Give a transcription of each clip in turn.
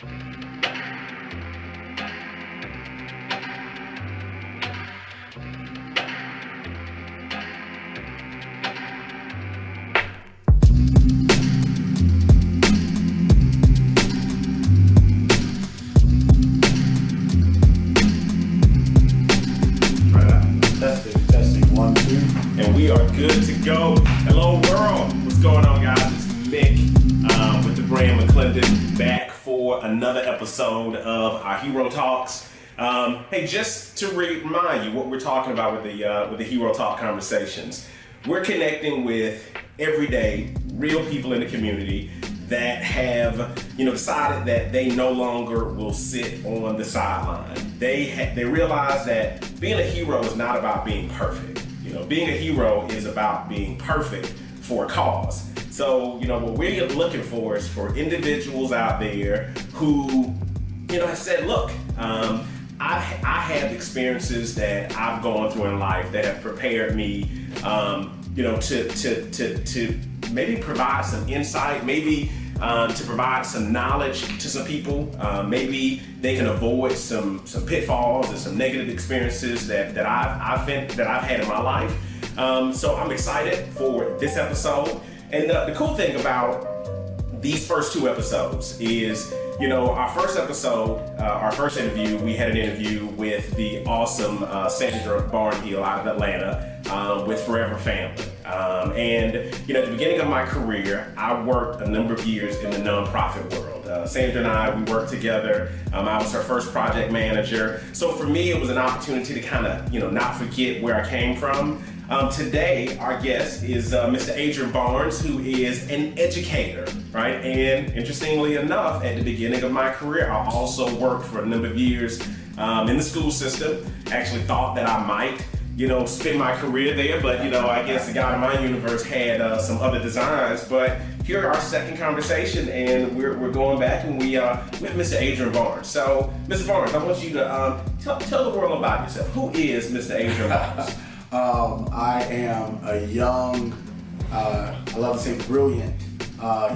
And we are good to go. Hello world, what's going on guys? It's Mick with the brand McClendon back for another episode of our Hero Talks. Hey, just to remind you what we're talking about with the Hero Talk conversations. We're connecting with everyday real people in the community that have, decided that they no longer will sit on the sideline. They realize that being a hero is not about being perfect. Being a hero is about being perfect for a cause. So, what we're looking for is for individuals out there who, have said, look, I have experiences that I've gone through in life that have prepared me, to maybe provide some insight, maybe to provide some knowledge to some people. Maybe they can avoid some pitfalls and some negative experiences that I've had in my life. So I'm excited for this episode. And the cool thing about these first two episodes is, our first episode, our first interview, we had an interview with the awesome Adrian Barnes out of Atlanta with Forever Family. And at the beginning of my career, I worked a number of years in the nonprofit world. Sandra and I, we worked together. I was her first project manager. So for me, it was an opportunity to kind of, not forget where I came from. Today, our guest is Mr. Adrian Barnes, who is an educator, right? And interestingly enough, at the beginning of my career, I also worked for a number of years in the school system. Actually thought that I might, spend my career there, but I guess the God in my universe had some other designs. But here our second conversation, and we're going back, and we with Mr. Adrian Barnes. So, Mr. Barnes, I want you to tell the world about yourself. Who is Mr. Adrian Barnes? I am a young, I love to say brilliant,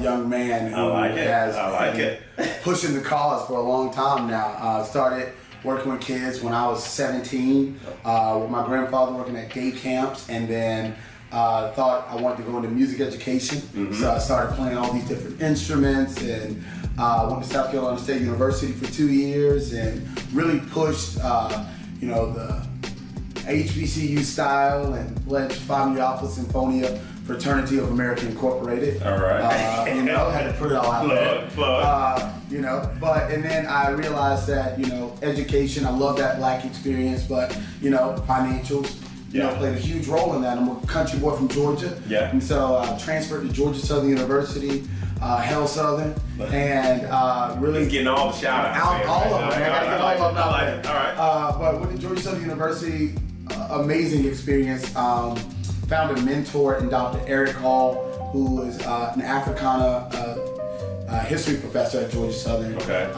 young man who has been pushing the cause for a long time now. Started working with kids when I was 17 with my grandfather working at day camps, and then thought I wanted to go into music education. Mm-hmm. So I started playing all these different instruments, and went to South Carolina State University for 2 years and really pushed the HBCU style and pledged Phi Mu Alpha Symphonia Fraternity of America Incorporated. All right. Had to put it all out there. And then I realized that, education, I love that Black experience, but, financials, played a huge role in that. I'm a country boy from Georgia. Yeah. And so I transferred to Georgia Southern University, Hell Southern, and really He's getting all the shout outs. All of them, man. I gotta get all of them out there. All right. But with the Georgia Southern University, amazing experience. Found a mentor in Dr. Eric Hall, who is an Africana history professor at Georgia Southern. Okay.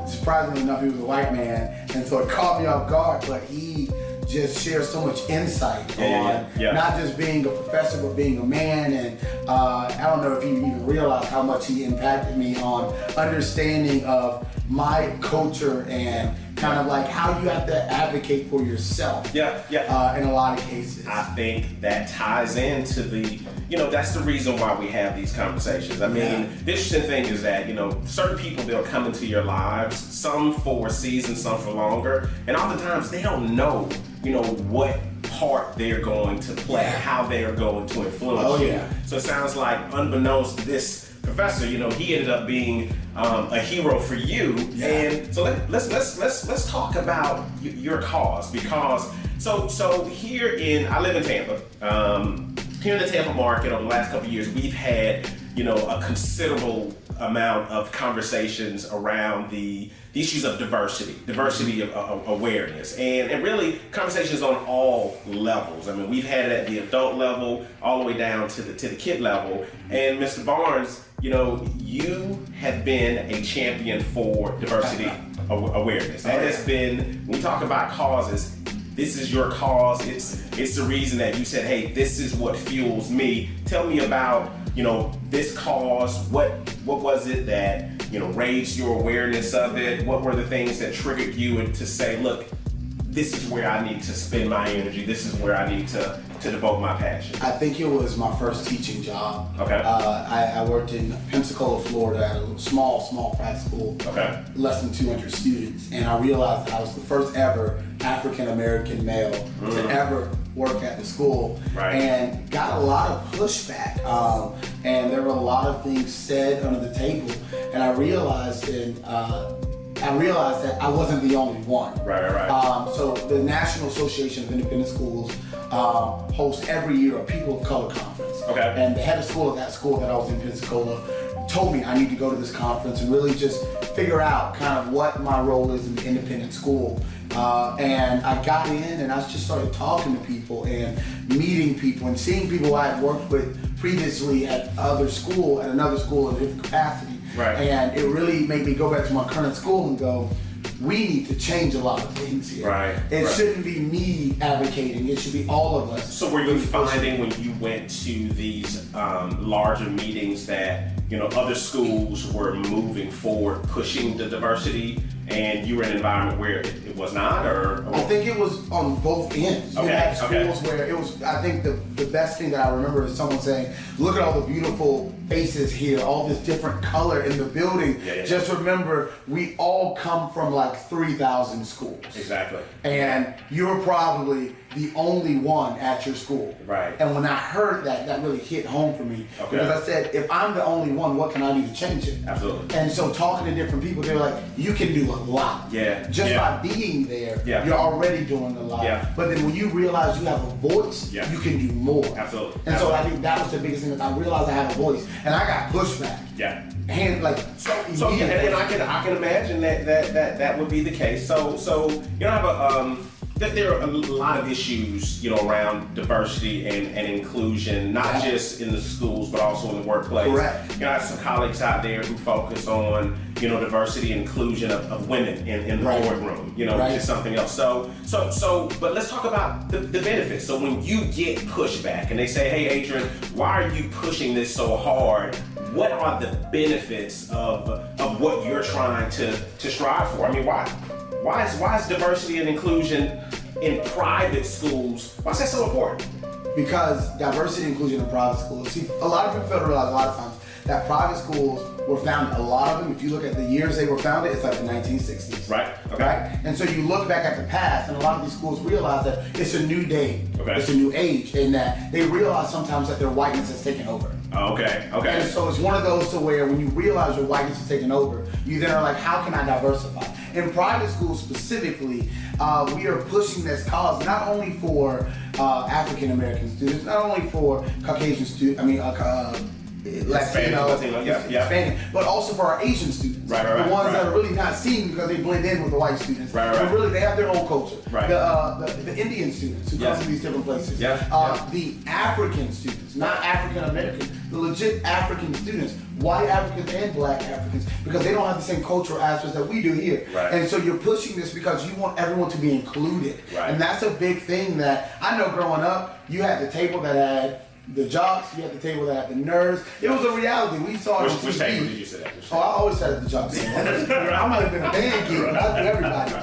Surprisingly enough, he was a white man, and so it caught me off guard, but he just shares so much insight on not just being a professor, but being a man. And I don't know if you even realize how much he impacted me on understanding of my culture and kind of like how you have to advocate for yourself. In a lot of cases. I think that ties into the, that's the reason why we have these conversations. I mean, the interesting thing is that, certain people, they'll come into your lives, some for a season, some for longer, and oftentimes they don't know, what part they're going to play, how they're going to influence you. So it sounds like, unbeknownst to this professor, he ended up being a hero for you. And so let's talk about your cause, because so here I live in Tampa. Here in the Tampa market over the last couple of years, we've had a considerable amount of conversations around the issues of diversity of awareness, and really conversations on all levels. I mean, we've had it at the adult level all the way down to the kid level. And Mr. Barnes, you have been a champion for diversity awareness. That has been, when we talk about causes, this is your cause. It's the reason that you said, hey, this is what fuels me. Tell me about, this cause. What was it that, raised your awareness of it? What were the things that triggered you to say, look, this is where I need to spend my energy. This is where I need to devote my passion? I think it was my first teaching job. Okay. I worked in Pensacola, Florida at a small private school. Okay. Less than 200 students. And I realized that I was the first ever African-American male to ever work at the school. Right. And got a lot of pushback. And there were a lot of things said under the table. And I realized that I wasn't the only one. Right. So the National Association of Independent Schools hosts every year a People of Color Conference. Okay. And the head of school at that school that I was in, Pensacola, told me I need to go to this conference and really just figure out kind of what my role is in the independent school. And I got in and I just started talking to people and meeting people and seeing people I had worked with previously at another school in a different capacity. Right. And it really made me go back to my current school and go, we need to change a lot of things here. Right. It shouldn't be me advocating, it should be all of us. So were you finding when you went to these larger meetings that, other schools were moving forward, pushing the diversity, and you were in an environment where it was not, or? I think it was on both ends. You had schools where it was, I think the best thing that I remember is someone saying, look at all the beautiful faces here, all this different color in the building. Yeah. Just remember, we all come from like 3,000 schools. Exactly. And you're probably the only one at your school. Right. And when I heard that, that really hit home for me. Okay. Because I said, if I'm the only one, what can I do to change it? Absolutely. And so talking to different people, they're like, you can do a lot. Yeah. Just by being there, you're already doing a lot. Yeah. But then when you realize you have a voice, you can do more. Absolutely. And so I think that was the biggest thing, is I realized I had a voice. And I got pushback. Yeah. And I can imagine that would be the case. So there are a lot of issues, around diversity and inclusion, not just in the schools, but also in the workplace. Correct. I have some colleagues out there who focus on, diversity and inclusion of women in the boardroom, which is something else. But let's talk about the benefits. So when you get pushback and they say, hey, Adrian, why are you pushing this so hard? What are the benefits of what you're trying to strive for? I mean, why is diversity and inclusion in private schools, why is that so important? Because diversity and inclusion in private schools, see, a lot of people fail to realize a lot of times that private schools were founded, a lot of them, if you look at the years they were founded, it's like the 1960s. Right. Okay. Right? And so you look back at the past, and a lot of these schools realize that it's a new day, it's a new age, and that they realize sometimes that their whiteness has taken over. Okay. And so it's one of those to where when you realize your whiteness is taking over, you then are like, how can I diversify? In private schools specifically, we are pushing this cause not only for African American students, not only for Caucasian students, Latino, Hispanic, but also for our Asian students. Right. The ones that are really not seen because they blend in with the white students. Right. But really, they have their own culture. Right. The Indian students who come from these different places. The African students, not African American, the legit African students, white Africans and black Africans, because they don't have the same cultural aspects that we do here. Right. And so you're pushing this because you want everyone to be included. Right. And that's a big thing that I know growing up, you had the table that had the jocks, you had the table that had the nerds. It was a reality. We saw it on TV. Which table did you sit at? I always sat at the jocks. I might have been a band geek, but not for everybody.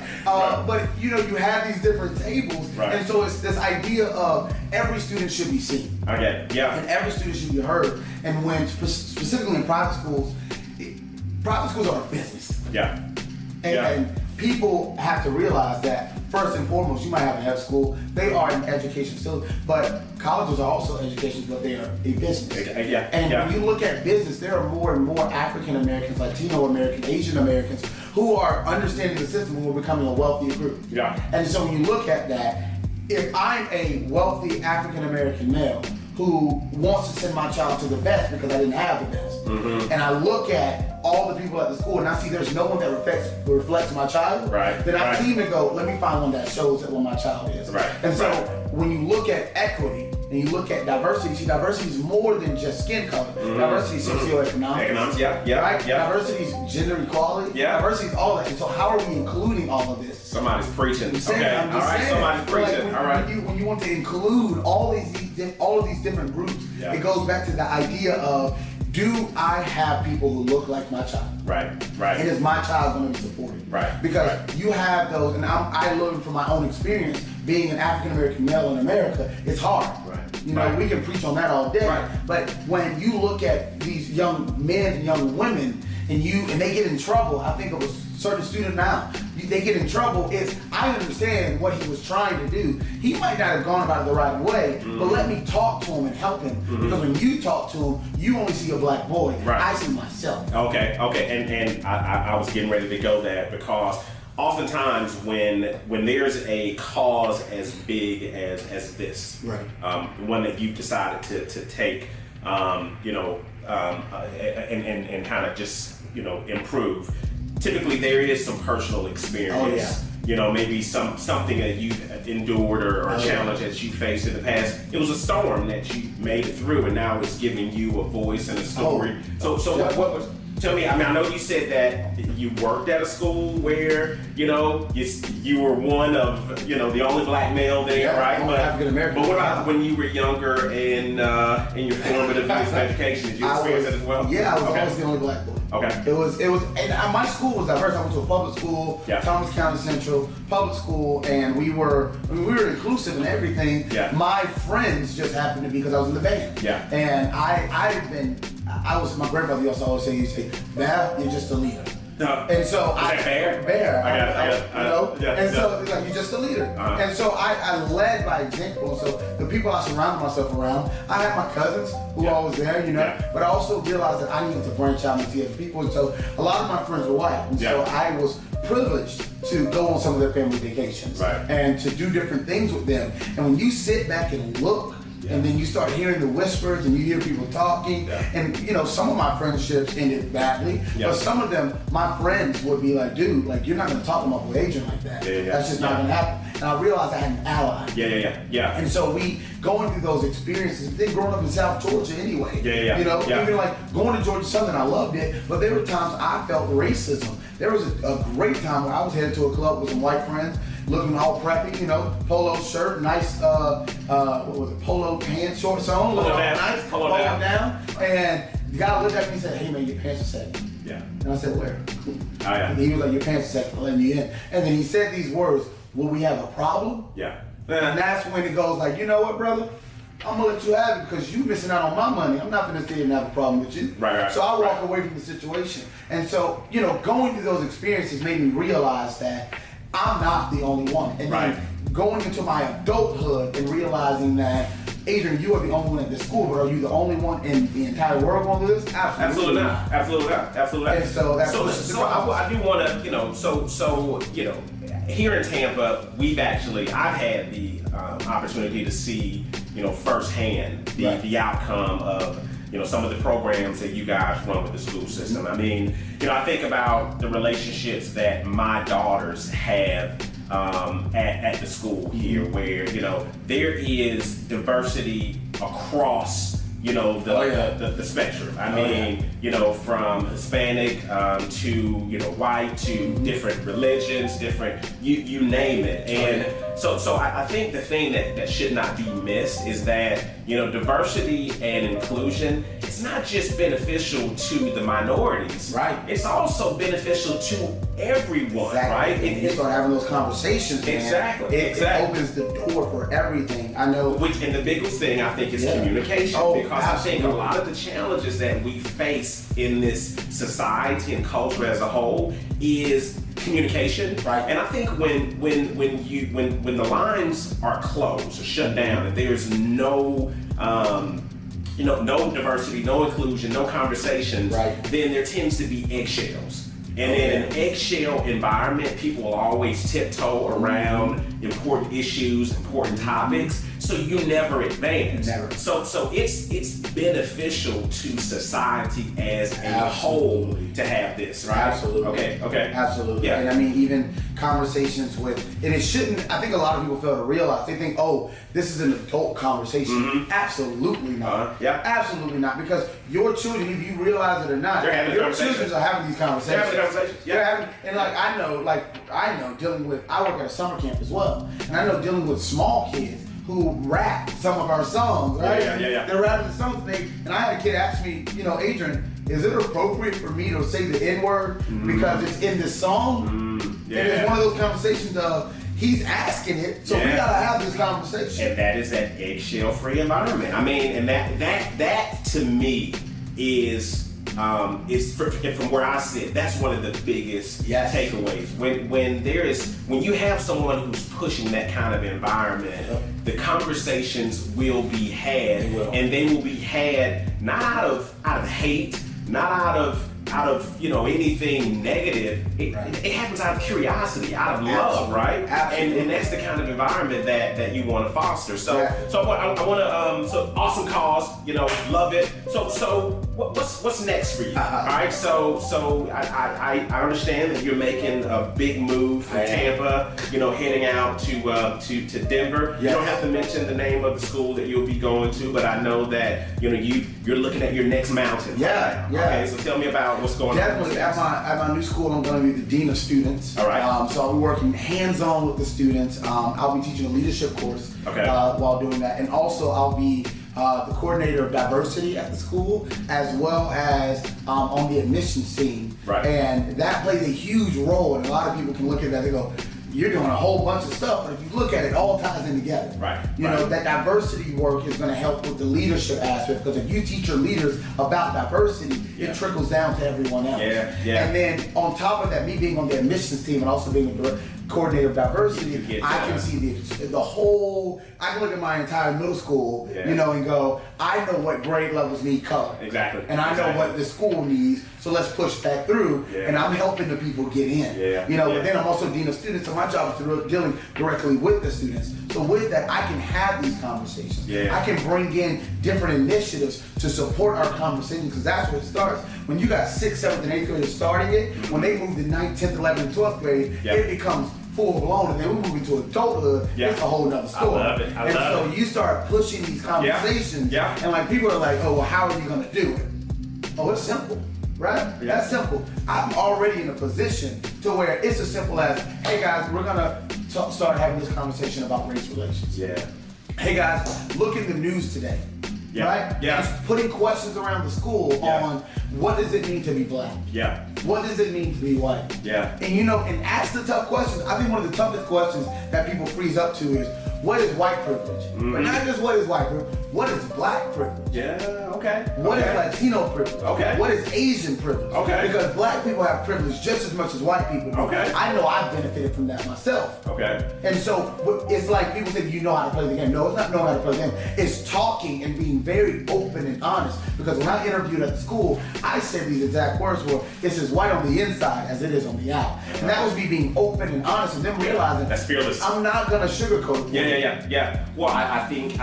But you have these different tables, and so it's this idea of every student should be seen. I get it. Yeah. And every student should be heard. And when specifically in private schools are a business. Yeah. And people have to realize that first and foremost, you might have a health school. They are an education facility, but colleges are also education, but they are a business. When you look at business, there are more and more African Americans, Latino Americans, Asian Americans who are understanding the system and we're becoming a wealthier group. Yeah. And so when you look at that, if I'm a wealthy African American male who wants to send my child to the best because I didn't have the best, and I look at all the people at the school and I see there's no one that reflects my child, then I team and go, let me find one that shows that what my child is. And so when you look at equity and you look at diversity, see, diversity is more than just skin color. Diversity is socioeconomic. Diversity is gender equality. Diversity is all that. And so how are we including all of this? Somebody's preaching. Somebody's preaching. When you want to include all of these different groups, it goes back to the idea of, do I have people who look like my child? And is my child going to be supported? Because you have those, and I learned from my own experience, being an African American male in America, it's hard. You know, we can preach on that all day. But when you look at these young men and young women, and they get in trouble, I think of a certain student now, they get in trouble, I understand what he was trying to do. He might not have gone about it the right way, but let me talk to him and help him. Because when you talk to him, you only see a black boy. I see myself. Okay. And I was getting ready to go there because oftentimes when there's a cause as big as this, one that you've decided to take, and kind of just, improve, typically there is some personal experience. Maybe something that you've endured or a challenge that you faced in the past. It was a storm that you made it through, and now it's giving you a voice and a story. So what was? Tell me. I mean, I know you said that you worked at a school where you were one of the only black male there, right? But what about when you were younger and in your formative years of education? Did you experience that as well? Yeah, I was always the only black boy. It was, and my school was diverse. I went to a public school, Thomas County Central public school, and we were inclusive in everything. My friends just happened to be because I was in the band. And my grandfather used to always say, "Bear, you're just a leader." And so Bear. So like, you're just a leader. And so I led by example. So the people I surrounded myself around, I had my cousins who were always there, but I also realized that I needed to branch out and see other people. And so a lot of my friends were white, and so I was privileged to go on some of their family vacations and to do different things with them. And when you sit back and look, and then you start hearing the whispers and you hear people talking. And some of my friendships ended badly, but some of them, my friends would be like, dude, like, you're not gonna talk about with Adrian like that. That's just not gonna happen. And I realized I had an ally. And so we going through those experiences, then growing up in South Georgia anyway. Even like going to Georgia Southern, I loved it, but there were times I felt racism. There was a great time when I was headed to a club with some white friends, looking all preppy, polo shirt, nice, polo pants, shorts on, looking all nice, polo down. And the guy looked at me and said, "Hey man, your pants are sagging." And I said, "Where?" And he was like, "Your pants are sagging, let me in." And then he said these words, "Will we have a problem?" And that's when it goes like, you know what, brother? I'm gonna let you have it because you missing out on my money. I'm not gonna stay and have a problem with you. So I walk away from the situation. And so, going through those experiences made me realize that I'm not the only one. And then going into my adulthood and realizing that, Adrian, you are the only one at this school, but are you the only one in the entire world going through this? Absolutely not. Absolutely not. And so that's I do want to, here in Tampa, I've had the opportunity to see, firsthand the outcome of, some of the programs that you guys run with the school system. I mean, I think about the relationships that my daughters have at the school here, where there is diversity across the spectrum. I mean, from Hispanic to white to different religions, different you name it. And so I think the thing that should not be missed is that diversity and inclusion, it's not just beneficial to the minorities. It's also beneficial to everyone. You start having those conversations. It opens the door for everything. I know. And the biggest thing I think is communication. Because I think a lot of the challenges that we face in this society and culture as a whole is communication. And I think when the lines are closed or shut down, and there's no no diversity, no inclusion, no conversations, then there tends to be eggshells. And in an eggshell environment, people will always tiptoe around important issues, important topics. so you never advance. Never. So it's beneficial to society as a whole to have this, right? Absolutely. Okay. Absolutely. Yeah. And I mean, even conversations with, and it shouldn't, I think a lot of people fail to realize, they think, oh, this is an adult conversation. Absolutely not. Absolutely not. Because your children, if you realize it or not, your children are having these conversations. They're having conversations. Yeah. And I know dealing with, I work at a summer camp as well, and I know dealing with small kids who rap some of our songs, right? Yeah. They're rapping the songs, and I had a kid ask me, Adrian, is it appropriate for me to say the N-word because it's in this song? And it's one of those conversations of, he's asking it, so we gotta have this conversation. And that is that eggshell-free environment. I mean, and that to me is from where I sit, that's one of the biggest takeaways. When you have someone who's pushing that kind of environment, the conversations will be had, and they will be had not out of hate, not out of anything negative. It happens out of curiosity, out of love, right? Absolutely. And that's the kind of environment that you want to foster. So I want to so awesome cause, love it. So what's next for you? All right. So I understand that you're making a big move from Tampa, heading out to Denver. You don't have to mention the name of the school that you'll be going to, but I know that you're looking at your next mountain. Okay. So tell me about what's going on. Definitely. At my new school, I'm going to be the dean of students. All right. So I'll be working hands-on with the students. I'll be teaching a leadership course while doing that, and also I'll be the coordinator of diversity at the school, as well as on the admissions team. Right. And that plays a huge role. And a lot of people can look at that and go, you're doing a whole bunch of stuff, but if you look at it, all ties in together. Right. That diversity work is going to help with the leadership aspect, because if you teach your leaders about diversity, it trickles down to everyone else. And then on top of that, me being on the admissions team and also being a coordinator of diversity, I can see the whole, I can look at my entire middle school, and go, I know what grade levels need color. Exactly. And I know what the school needs, so let's push that through, and I'm helping the people get in. But then I'm also dean of students, so my job is dealing directly with the students. So with that, I can have these conversations. I can bring in different initiatives to support our conversation, because that's what it starts. When you got 6th, 7th, and 8th graders starting it, when they move to 9th, 10th, 11th, and 12th grade, it becomes full blown, and then we move into adulthood, it's a whole nother story. I love it. You start pushing these conversations, and people are like, oh, well, how are you gonna do it? Oh, it's simple, right? That's simple. I'm already in a position to where it's as simple as, hey guys, we're gonna start having this conversation about race relations. Hey guys, look in the news today. Right? Just putting questions around the school on what does it mean to be black? What does it mean to be white? And ask the tough questions. I think one of the toughest questions that people freeze up to is, what is white privilege? But not just what is white privilege, what is black privilege? What is Latino privilege? What is Asian privilege? Because black people have privilege just as much as white people do. I know I've benefited from that myself. And so it's like people say, you know how to play the game. No, it's not knowing how to play the game. It's talking and being very open and honest. Because when I interviewed at the school, I said these exact words were, it's as white on the inside as it is on the out. And that was me being open and honest, and then realizing that's fearless. I'm not gonna sugarcoat it. Well, I think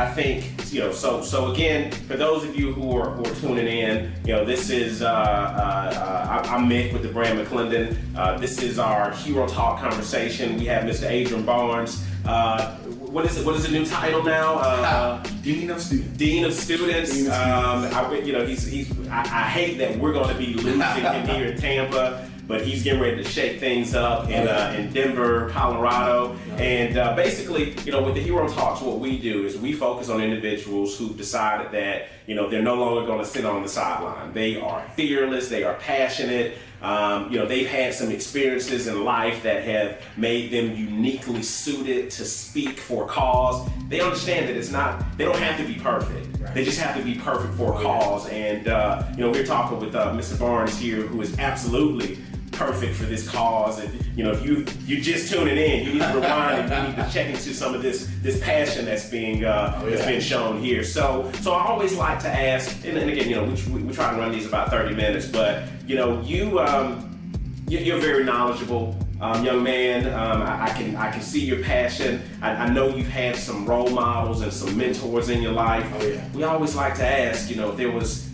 so again, for those of you who are tuning in, this is I'm Mick with the brand McClendon. This is our Hero Talk conversation. We have Mr. Adrian Barnes. What is it? What is the new title now? Dean of Students. Dean of Students. I hate that we're going to be losing him here in Tampa, but he's getting ready to shake things up in Denver, Colorado. And basically, with the Hero Talks, what we do is we focus on individuals who've decided that, they're no longer going to sit on the sideline. They are fearless. They are passionate. They've had some experiences in life that have made them uniquely suited to speak for a cause. They understand that they don't have to be perfect. Right. They just have to be perfect for a cause. And, we're talking with Mr. Barnes here, who is absolutely perfect for this cause. And if you're just tuning in, you need to rewind and you need to check into some of this passion that's being been shown here. So I always like to ask, and again, we try to run these about 30 minutes, but you're very knowledgeable. young man. I can see your passion. I know you've had some role models and some mentors in your life. Oh yeah. We always like to ask, you know, if there was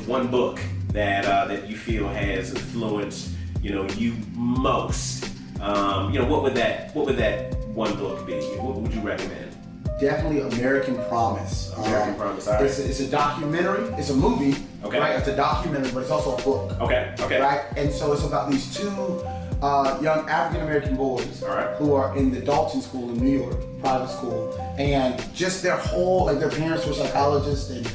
one book that you feel has influenced, you know, you most. You know, what would that one book be? What would you recommend? Definitely American Promise. American Promise. All right. It's a documentary. It's a movie. Okay. Right. It's a documentary, but it's also a book. Okay. Okay. Right. And so it's about these two young African American boys who are in the Dalton School in New York, private school, and just their whole, like, their parents were psychologists and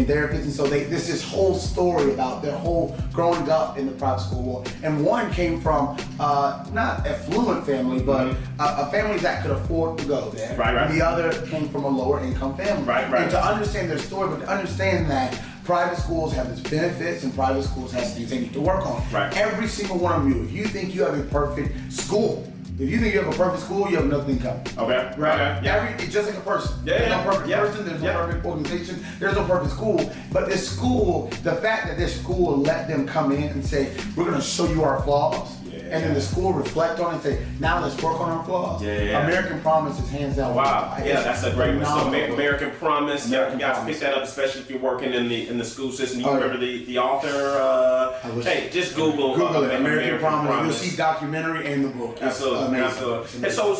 therapists, and so this whole story about their whole growing up in the private school world. And one came from not affluent family, but a family that could afford to go there. Right. And the other came from a lower income family. Right. And to understand their story, but to understand that private schools have its benefits and private schools have things they need to work on. Right. Every single one of you, if you think you have a perfect school, if you think you have a perfect school, you have nothing coming. Okay. Right? Okay. Yeah. It's just like a person. Yeah, There's yeah, no perfect yeah, person, there's no yeah. perfect organization, there's no perfect school. But this school, the fact that this school let them come in and say, we're going to show you our flaws. And then the school reflect on it and say, now let's work on our flaws. Yeah. American Promise is hands down. Wow. Yeah, that's a great one. So phenomenal. American Promise. American You guys Promise. pick that up, especially if you're working in the school system. You Oh, yeah. remember the author? Hey, just Google it. American Promise. You'll see documentary and the book. It's Absolutely. amazing. Absolutely. And so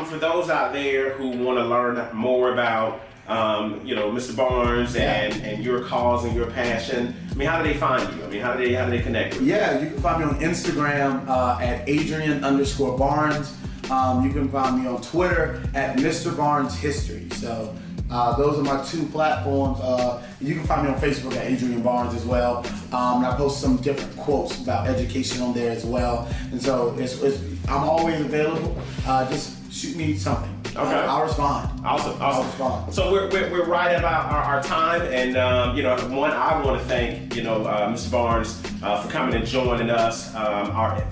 for those out there who want to learn more about you know, Mr. Barnes and your cause and your passion, I mean, how do they find you? I mean, how do they connect with you? Yeah, you can find me on Instagram at Adrian_Barnes. You can find me on Twitter at Mr. Barnes History. So those are my two platforms. You can find me on Facebook at Adrian Barnes as well. And I post some different quotes about education on there as well. And so I'm always available. Just shoot me something. Okay. I'll respond. Awesome. I'll respond. So we're right about our time, and you know, I want to thank, you know, Mr. Barnes for coming and joining us,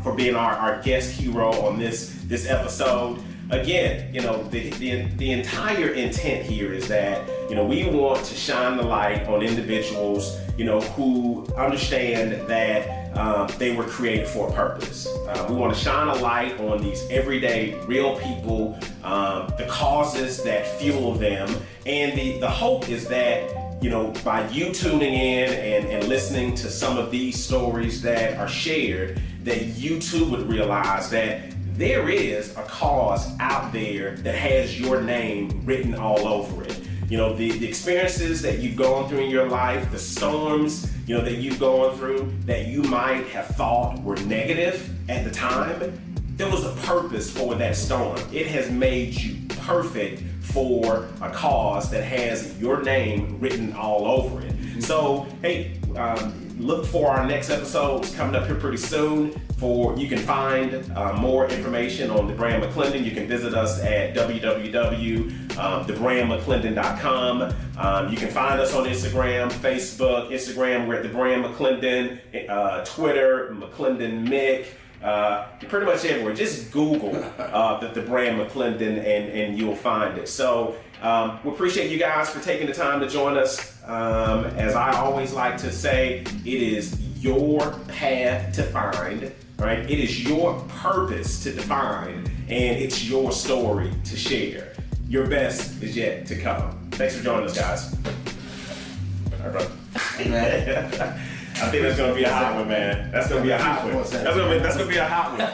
for being our guest hero on this episode. Again, you know, the entire intent here is that, you know, we want to shine the light on individuals, you know, who understand that they were created for a purpose. We want to shine a light on these everyday, real people, the causes that fuel them, and the hope is that, you know, by you tuning in and listening to some of these stories that are shared, that you too would realize that there is a cause out there that has your name written all over it. You know, the experiences that you've gone through in your life, the storms, you know, that you've gone through that you might have thought were negative at the time, there was a purpose for that storm. It has made you perfect for a cause that has your name written all over it. So, hey, look for our next episodes coming up here pretty soon. You can find more information on the Brand McClendon. You can visit us at www.thebrandmcclendon.com. You can find us on Instagram, Facebook. Instagram, we're at the Brand McClendon. Twitter, McClendon Mick. Pretty much everywhere. Just Google the Brand McClendon and you'll find it. So we appreciate you guys for taking the time to join us. As I always like to say, it is your path to find, right? It is your purpose to define, and it's your story to share. Your best is yet to come. Thanks for joining us, guys. All right, bro. I think that's gonna be a hot one, man. That's gonna be a hot one. That's gonna be a hot one.